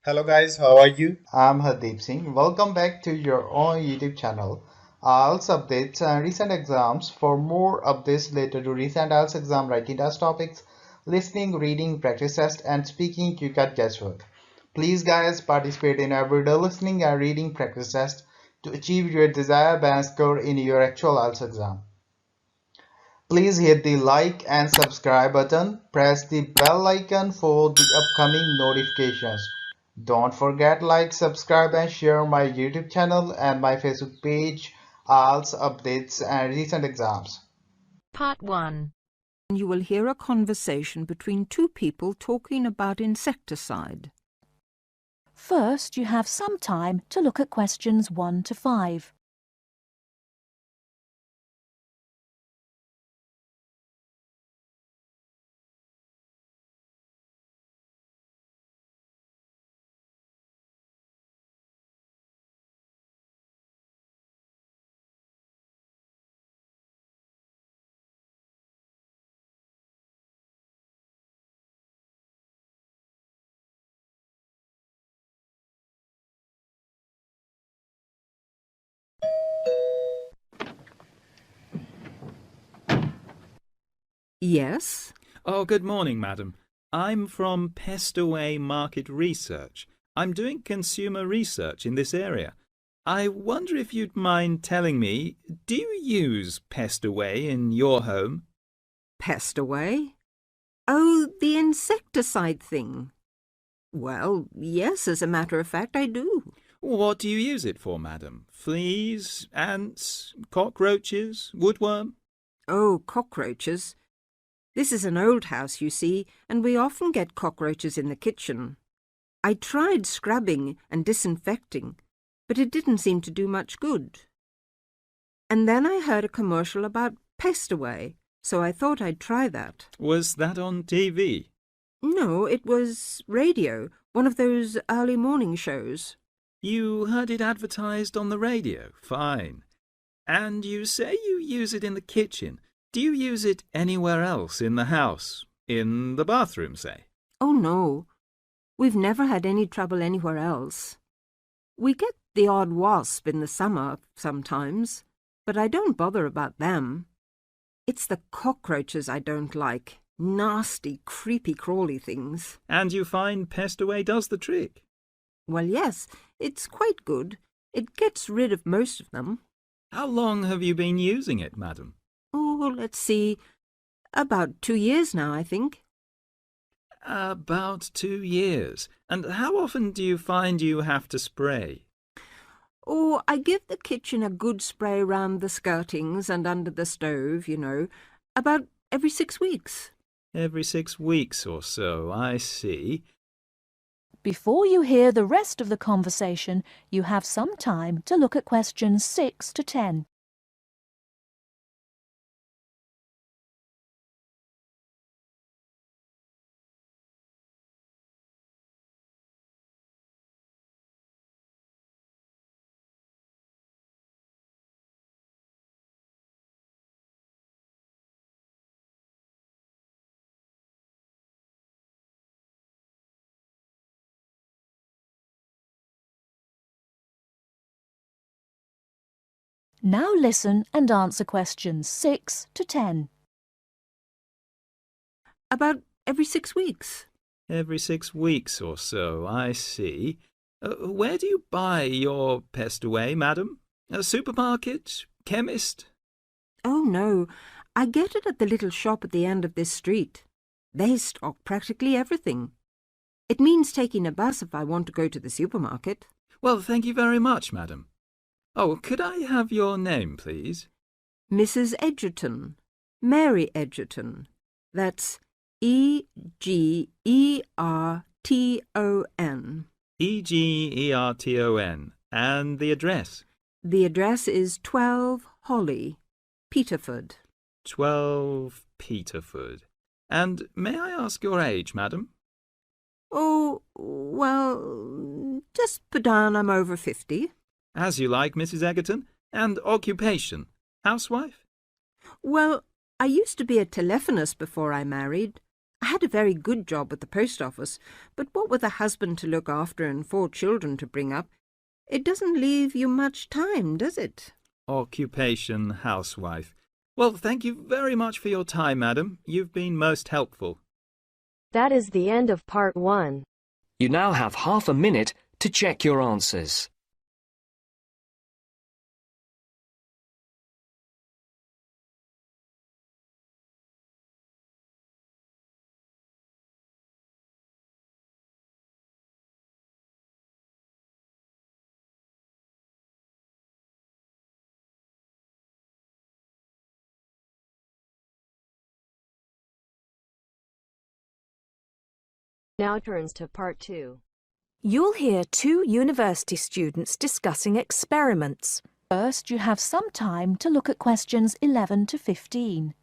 Hello guys, how are you? I'm Hardeep Singh. Welcome back to your own YouTube channel. IELTS updates and recent exams. For more updates related to recent IELTS exam writing test topics, listening, reading, practice test, and speaking, you got guesswork. Please, guys, participate in everyday listening and reading practice test to achieve your desired band score in your actual IELTS exam. Please hit the like and subscribe button. Press the bell icon for the upcoming notifications. Don't forget like, subscribe and share my YouTube channel and my Facebook page, IELTS updates and recent exams. Part 1. You will hear a conversation between two people talking about insecticide. First, you have some time to look at questions 1 to 5. Yes? Oh, good morning, madam. I'm from Pest Market Research. I'm doing consumer research in this area. I wonder if you'd mind telling me, do you use Pest in your home? Pest away? Oh, the insecticide thing. Well, yes, as a matter of fact, I do. What do you use it for, madam? Fleas, ants, cockroaches, woodworm? Oh, cockroaches. This is an old house, you see, and we often get cockroaches in the kitchen. I tried scrubbing and disinfecting, but it didn't seem to do much good. And then I heard a commercial about Pest away, so I thought I'd try that. Was that on TV? No, it was radio, one of those early morning shows. You heard it advertised on the radio? Fine. And you say you use it in the kitchen. Do you use it anywhere else in the house? In the bathroom, say? Oh, no. We've never had any trouble anywhere else. We get the odd wasp in the summer sometimes, but I don't bother about them. It's the cockroaches I don't like. Nasty, creepy, crawly things. And you find Pest does the trick? Well, yes, it's quite good. It gets rid of most of them. How long have you been using it, madam? Oh, let's see. About 2 years now, I think. About 2 years. And how often do you find you have to spray? Oh, I give the kitchen a good spray round the skirtings and under the stove, you know, about every 6 weeks. Every 6 weeks or so, I see. Before you hear the rest of the conversation, you have some time to look at questions 6 to 10. Now listen and answer questions 6 to 10. About every 6 weeks. Every 6 weeks or so, I see. Where do you buy your Pest madam? A supermarket? Chemist? Oh, no, I get it at the little shop at the end of this street. They stock practically everything. It means taking a bus if I want to go to the supermarket. Well, thank you very much, madam. Oh, could I have your name, please? Mrs. Edgerton. Mary Edgerton. That's Egerton. Egerton. And the address? The address is 12 Holly, Peterford. 12 Peterford. And may I ask your age, madam? Oh, well, just put down I'm over 50. As you like, Mrs. Egerton. And occupation? Housewife? Well, I used to be a telephonist before I married. I had a very good job at the post office, but what with a husband to look after and 4 children to bring up, it doesn't leave you much time, does it? Occupation, housewife. Well, thank you very much for your time, madam. You've been most helpful. That is the end of part 1. You now have half a minute to check your answers. Now turns to part 2. You'll hear 2 university students discussing experiments. First, you have some time to look at questions 11 to 15.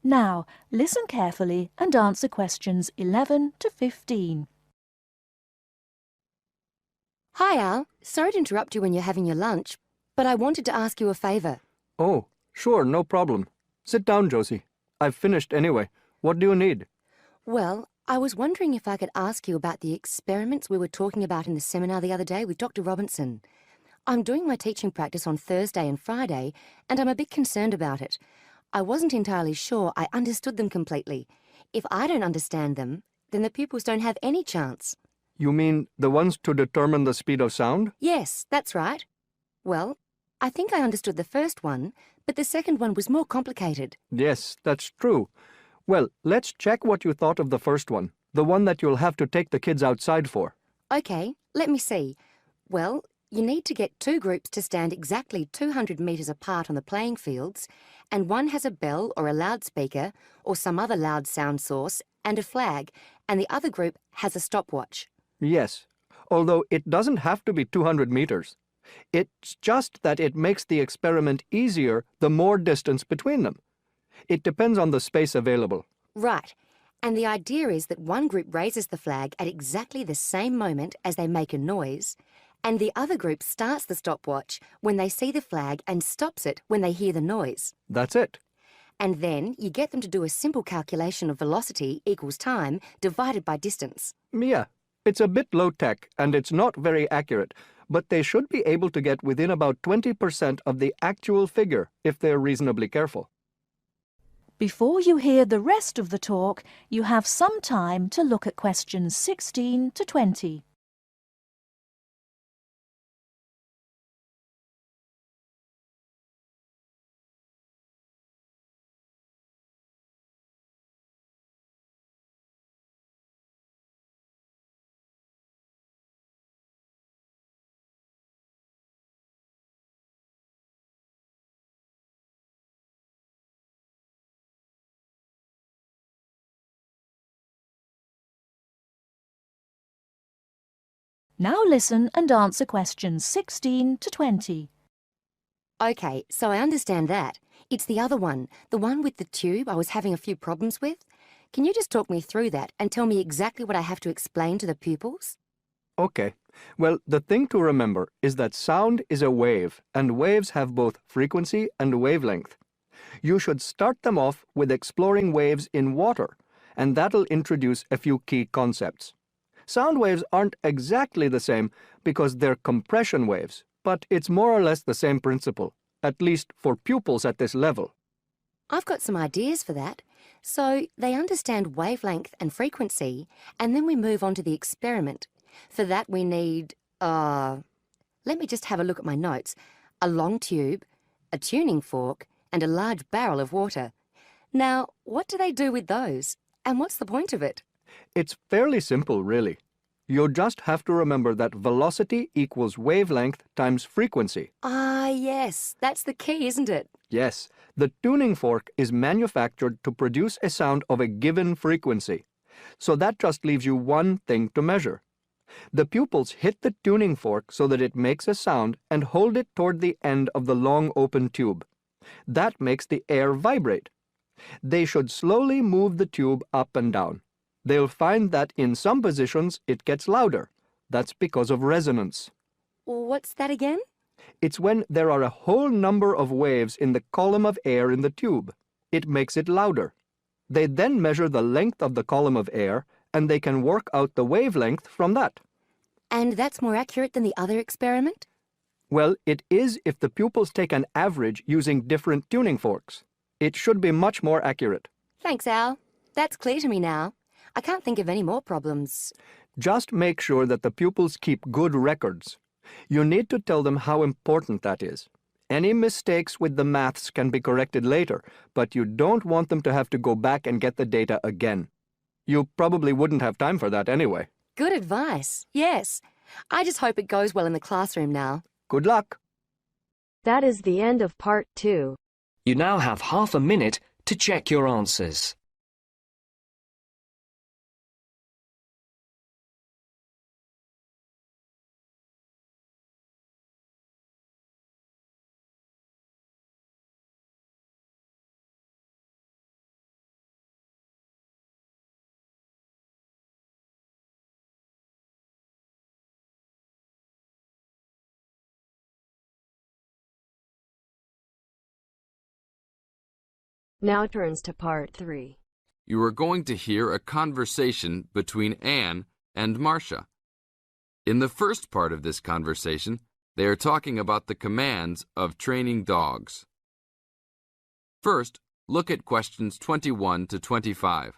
Now, listen carefully and answer questions 11 to 15. Hi, Al. Sorry to interrupt you when you're having your lunch, but I wanted to ask you a favour. Oh, sure, no problem. Sit down, Josie. I've finished anyway. What do you need? Well, I was wondering if I could ask you about the experiments we were talking about in the seminar the other day with Dr. Robinson. I'm doing my teaching practice on Thursday and Friday, and I'm a bit concerned about it. I wasn't entirely sure I understood them completely. If I don't understand them, then the pupils don't have any chance. You mean the ones to determine the speed of sound? Yes, that's right. Well, I think I understood the first one, but the second one was more complicated. Yes, that's true. Well, let's check what you thought of the first one, the one that you'll have to take the kids outside for. Okay, let me see. Well, you need to get 2 groups to stand exactly 200 metres apart on the playing fields, and one has a bell or a loudspeaker or some other loud sound source and a flag, and the other group has a stopwatch. Yes, although it doesn't have to be 200 meters. It's just that it makes the experiment easier the more distance between them. It depends on the space available. Right. And the idea is that one group raises the flag at exactly the same moment as they make a noise, and the other group starts the stopwatch when they see the flag and stops it when they hear the noise. That's it. And then you get them to do a simple calculation of velocity equals time divided by distance. Yeah, it's a bit low-tech and it's not very accurate, but they should be able to get within about 20% of the actual figure if they're reasonably careful. Before you hear the rest of the talk, you have some time to look at questions 16 to 20. Now listen and answer questions 16 to 20. Okay, so I understand that. It's the other one, the one with the tube I was having a few problems with. Can you just talk me through that and tell me exactly what I have to explain to the pupils? Okay. Well, the thing to remember is that sound is a wave, and waves have both frequency and wavelength. You should start them off with exploring waves in water, and that'll introduce a few key concepts. Sound waves aren't exactly the same because they're compression waves, but it's more or less the same principle, at least for pupils at this level. I've got some ideas for that. So they understand wavelength and frequency, and then we move on to the experiment. For that we need, let me just have a look at my notes. A long tube, a tuning fork, and a large barrel of water. Now, what do they do with those? And what's the point of it? It's fairly simple, really. You just have to remember that velocity equals wavelength times frequency. Ah, yes, that's the key, isn't it? Yes, the tuning fork is manufactured to produce a sound of a given frequency. So that just leaves you one thing to measure. The pupils hit the tuning fork so that it makes a sound and hold it toward the end of the long open tube. That makes the air vibrate. They should slowly move the tube up and down. They'll find that in some positions it gets louder. That's because of resonance. What's that again? It's when there are a whole number of waves in the column of air in the tube. It makes it louder. They then measure the length of the column of air, and they can work out the wavelength from that. And that's more accurate than the other experiment? Well, it is if the pupils take an average using different tuning forks. It should be much more accurate. Thanks, Al. That's clear to me now. I can't think of any more problems. Just make sure that the pupils keep good records. You need to tell them how important that is. Any mistakes with the maths can be corrected later, but you don't want them to have to go back and get the data again. You probably wouldn't have time for that anyway. Good advice, yes. I just hope it goes well in the classroom now. Good luck. That is the end of part 2. You now have half a minute to check your answers. Now turns to part 3. You are going to hear a conversation between Anne and Marcia. In the first part of this conversation, they are talking about the commands of training dogs. First, look at questions 21 to 25.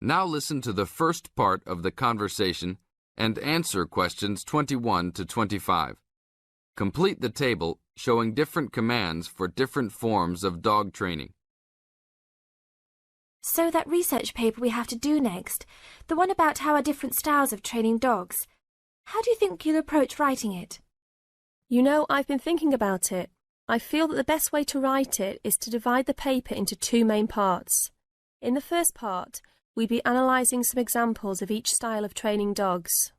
Now listen to the first part of the conversation and answer questions 21 to 25. Complete the table showing different commands for different forms of dog training. So that research paper we have to do next, the one about how are different styles of training dogs, how do you think you'll approach writing it? You know, I've been thinking about it. I feel that the best way to write it is to divide the paper into two main parts. In the first part, we'd be analysing some examples of each style of training dogs.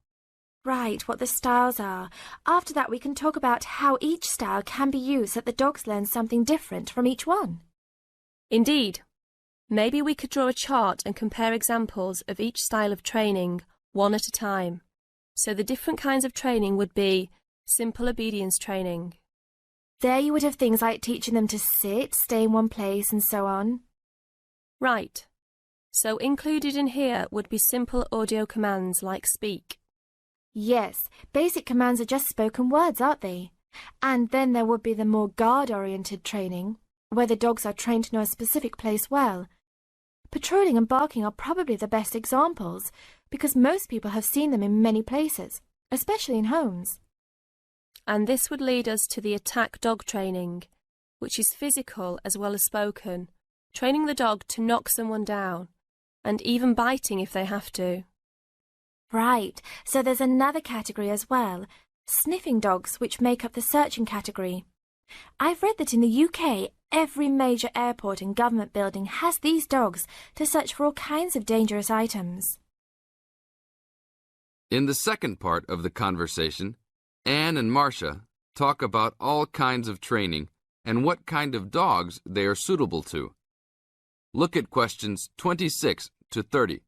Right, what the styles are. After that we can talk about how each style can be used so that the dogs learn something different from each one. Indeed. Maybe we could draw a chart and compare examples of each style of training, one at a time. So the different kinds of training would be simple obedience training. There you would have things like teaching them to sit, stay in one place and so on. Right. So included in here would be simple audio commands like speak. Yes, basic commands are just spoken words, aren't they? And then there would be the more guard-oriented training, where the dogs are trained to know a specific place well. Patrolling and barking are probably the best examples, because most people have seen them in many places, especially in homes. And this would lead us to the attack dog training, which is physical as well as spoken, training the dog to knock someone down, and even biting if they have to. Right, so there's another category as well, sniffing dogs, which make up the searching category. I've read that in the UK, every major airport and government building has these dogs to search for all kinds of dangerous items. In the second part of the conversation, Anne and Marcia talk about all kinds of training and what kind of dogs they are suitable to. Look at questions 26 to 30.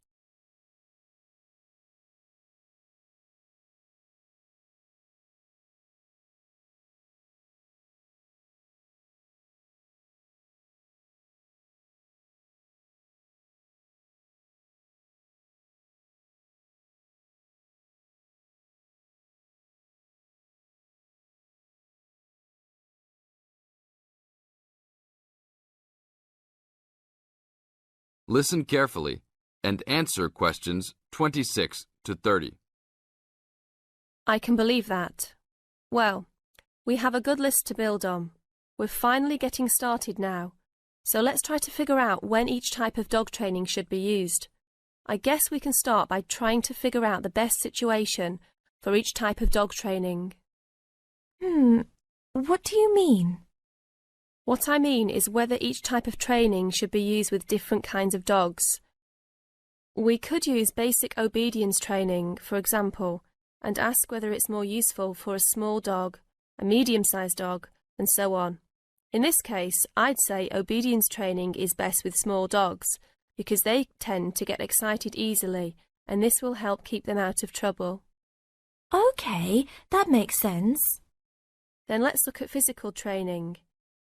Listen carefully and answer questions 26 to 30. I can believe that. Well, we have a good list to build on. We're finally getting started now, so let's try to figure out when each type of dog training should be used. I guess we can start by trying to figure out the best situation for each type of dog training. What do you mean? What I mean is whether each type of training should be used with different kinds of dogs. We could use basic obedience training, for example, and ask whether it's more useful for a small dog, a medium-sized dog, and so on. In this case, I'd say obedience training is best with small dogs, because they tend to get excited easily, and this will help keep them out of trouble. Okay, that makes sense. Then let's look at physical training.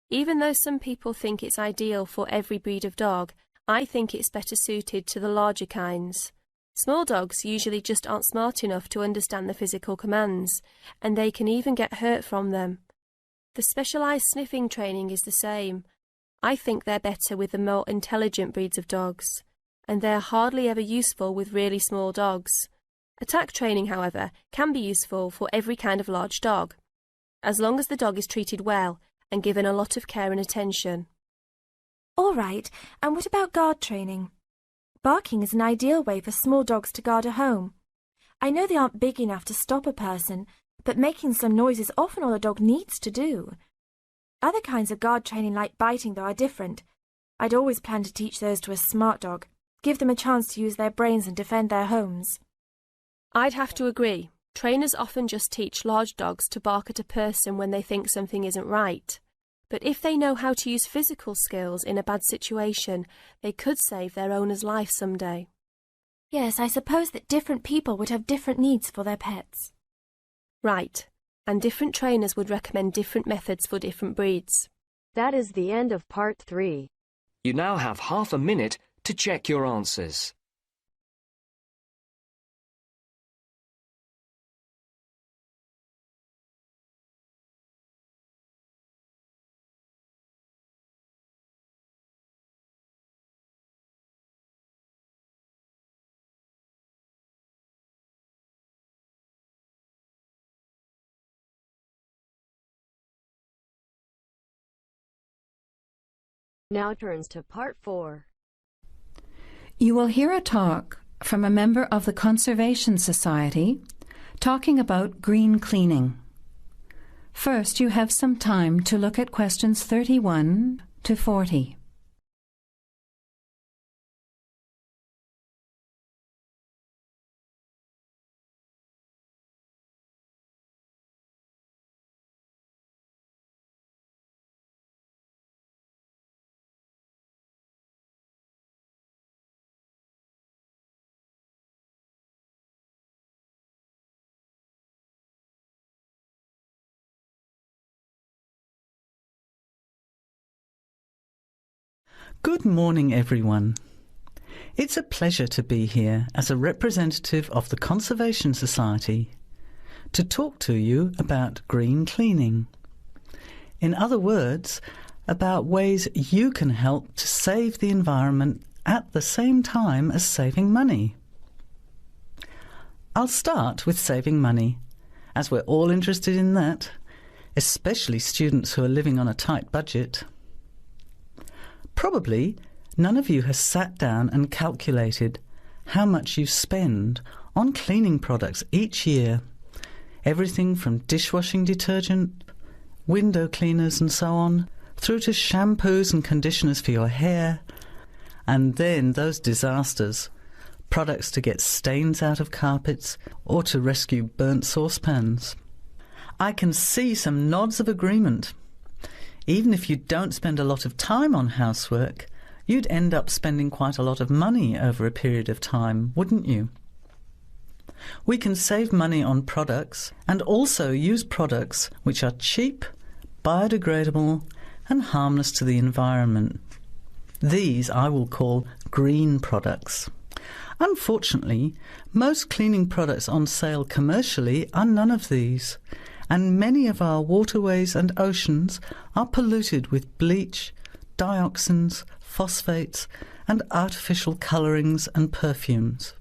Even though some people think it's ideal for every breed of dog, I think it's better suited to the larger kinds. Small dogs usually just aren't smart enough to understand the physical commands, and they can even get hurt from them. The specialised sniffing training is the same. I think they're better with the more intelligent breeds of dogs, and they're hardly ever useful with really small dogs. Attack training, however, can be useful for every kind of large dog, as long as the dog is treated well and given a lot of care and attention. All right, and what about guard training? Barking is an ideal way for small dogs to guard a home. I know they aren't big enough to stop a person, but making some noise is often all a dog needs to do. Other kinds of guard training like biting, though, are different. I'd always plan to teach those to a smart dog, give them a chance to use their brains and defend their homes. I'd have to agree. Trainers often just teach large dogs to bark at a person when they think something isn't right. But if they know how to use physical skills in a bad situation, they could save their owner's life someday. Yes, I suppose that different people would have different needs for their pets. Right, and different trainers would recommend different methods for different breeds. That is the end of part 3. You now have half a minute to check your answers. Now turns to part 4. You will hear a talk from a member of the Conservation Society talking about green cleaning. First, you have some time to look at questions 31 to 40. Good morning, everyone. It's a pleasure to be here as a representative of the Conservation Society to talk to you about green cleaning. In other words, about ways you can help to save the environment at the same time as saving money. I'll start with saving money, as we're all interested in that, especially students who are living on a tight budget. Probably none of you has sat down and calculated how much you spend on cleaning products each year. Everything from dishwashing detergent, window cleaners and so on, through to shampoos and conditioners for your hair, and then those disasters, products to get stains out of carpets or to rescue burnt saucepans. I can see some nods of agreement. Even if you don't spend a lot of time on housework, you'd end up spending quite a lot of money over a period of time, wouldn't you? We can save money on products and also use products which are cheap, biodegradable and harmless to the environment. These I will call green products. Unfortunately, most cleaning products on sale commercially are none of these, and many of our waterways and oceans are polluted with bleach, dioxins, phosphates and artificial colourings and perfumes.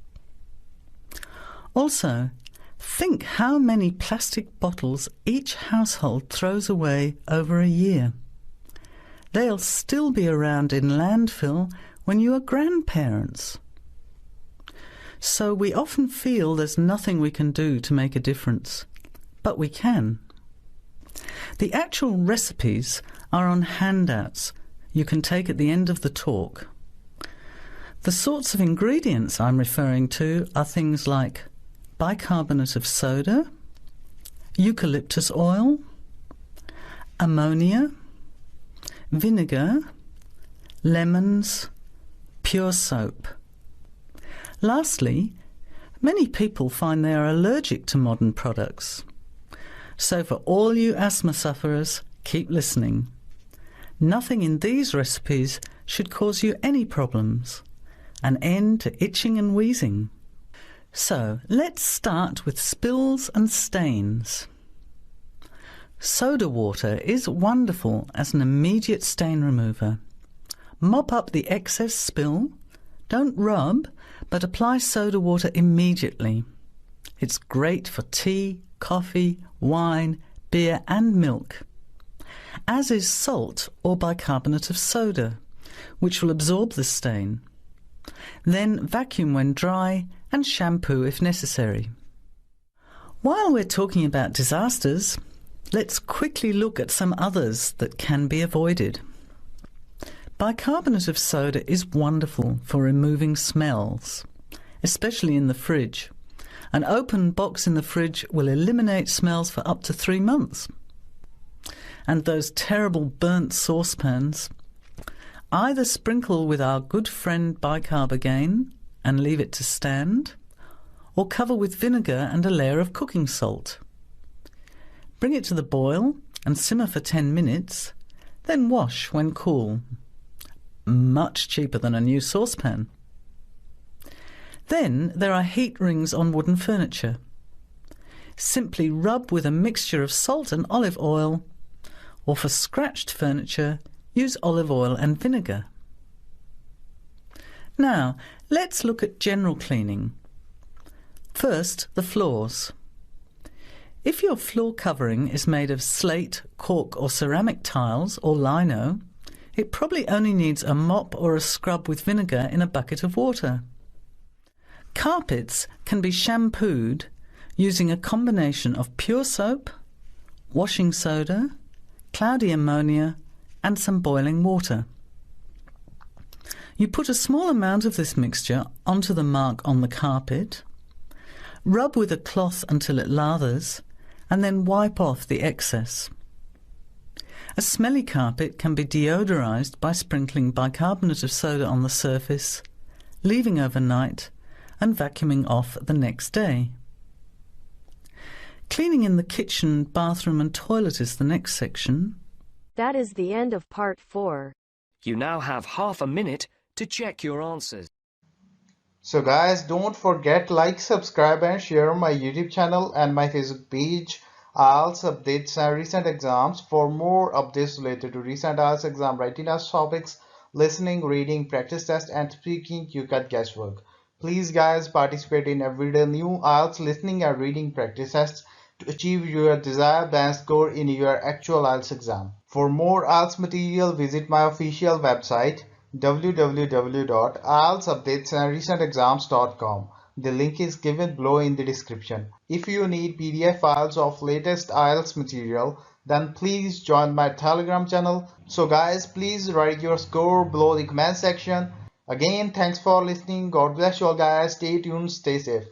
Also, think how many plastic bottles each household throws away over a year. They'll still be around in landfill when you are grandparents. So we often feel there's nothing we can do to make a difference, but we can. The actual recipes are on handouts you can take at the end of the talk. The sorts of ingredients I'm referring to are things like bicarbonate of soda, eucalyptus oil, ammonia, vinegar, lemons, pure soap. Lastly, many people find they are allergic to modern products. So for all you asthma sufferers, keep listening. Nothing in these recipes should cause you any problems. An end to itching and wheezing. So let's start with spills and stains. Soda water is wonderful as an immediate stain remover. Mop up the excess spill. Don't rub, but apply soda water immediately. It's great for tea, coffee, wine, beer and milk. As is salt or bicarbonate of soda, which will absorb the stain. Then vacuum when dry and shampoo if necessary. While we're talking about disasters, let's quickly look at some others that can be avoided. Bicarbonate of soda is wonderful for removing smells, especially in the fridge. An open box in the fridge will eliminate smells for up to 3 months. And those terrible burnt saucepans, either sprinkle with our good friend bicarb again and leave it to stand, or cover with vinegar and a layer of cooking salt. Bring it to the boil and simmer for 10 minutes, then wash when cool. Much cheaper than a new saucepan. Then there are heat rings on wooden furniture. Simply rub with a mixture of salt and olive oil, or for scratched furniture, use olive oil and vinegar. Now, let's look at general cleaning. First, the floors. If your floor covering is made of slate, cork or ceramic tiles or lino, it probably only needs a mop or a scrub with vinegar in a bucket of water. Carpets can be shampooed using a combination of pure soap, washing soda, cloudy ammonia and some boiling water. You put a small amount of this mixture onto the mark on the carpet, rub with a cloth until it lathers, and then wipe off the excess. A smelly carpet can be deodorized by sprinkling bicarbonate of soda on the surface, leaving overnight, and vacuuming off the next day. Cleaning in the kitchen, bathroom and toilet is the next section. That is the end of part 4. You now have half a minute to check your answers. So guys, don't forget like, subscribe and share my YouTube channel and my Facebook page. IELTS updates and recent exams. For more updates related to recent IELTS exam writing test topics, listening, reading, practice test and speaking, you got guesswork. Please guys, participate in everyday new IELTS listening and reading practice tests to achieve your desired band score in your actual IELTS exam. For more IELTS material, visit my official website www.ieltsupdatesandrecentexams.com. The link is given below in the description. If you need PDF files of latest IELTS material, then please join my Telegram channel. So guys, please write your score below the comment section. Again, thanks for listening. God bless you all guys. Stay tuned, stay safe.